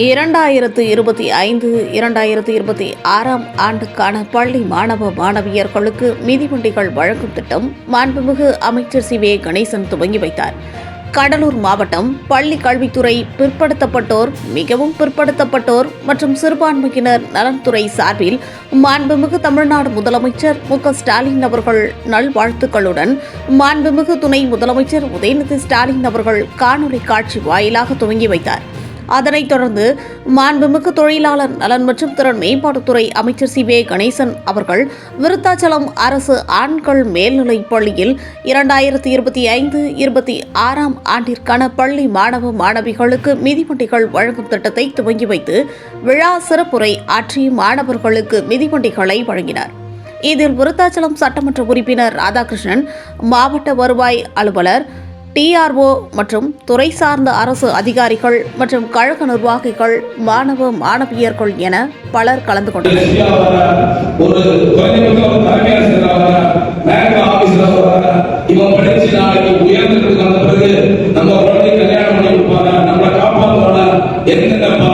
2025-2026 ஆண்டுக்கான பள்ளி மாணவ மாணவியர்களுக்கு மிதிவண்டிகள் வழங்கும் திட்டம் மாண்புமிகு அமைச்சர் சி. வே. கணேசன் துவங்கி வைத்தார். கடலூர் மாவட்டம் பள்ளி கல்வித்துறை பிற்படுத்தப்பட்டோர், மிகவும் பிற்படுத்தப்பட்டோர் மற்றும் சிறுபான்மையினர் நலன்துறை சார்பில் மாண்புமிகு தமிழ்நாடு முதலமைச்சர் மு. க. ஸ்டாலின் அவர்கள் நல்வாழ்த்துக்களுடன் மாண்புமிகு துணை முதலமைச்சர் உதயநிதி ஸ்டாலின் அவர்கள் காணொலி காட்சி வாயிலாக துவங்கி வைத்தார். அதனைத் தொடர்ந்து மாண்புமிகு தொழிலாளர் நலன் மற்றும் திறன் மேம்பாட்டுத்துறை அமைச்சர் சி. வே. கணேசன் அவர்கள் விருத்தாச்சலம் அரசு ஆண்கள் மேல்நிலைப் பள்ளியில் 2025-26 ஆண்டிற்கான பள்ளி மாணவ மாணவிகளுக்கு மிதிவண்டிகள் வழங்கும் திட்டத்தை துவங்கி வைத்து விழா சிறப்புரை ஆற்றி மாணவர்களுக்கு மிதிவண்டிகளை வழங்கினார். இதில் விருத்தாச்சலம் சட்டமன்ற உறுப்பினர் ராதாகிருஷ்ணன், மாவட்ட வருவாய் அலுவலர், TRO மற்றும் துறை சார்ந்த அரசு அதிகாரிகள் மற்றும் கழக நிர்வாகிகள், மாணவ மாணவியர்கள் என பலர் கலந்து கொண்டனர். நம்ம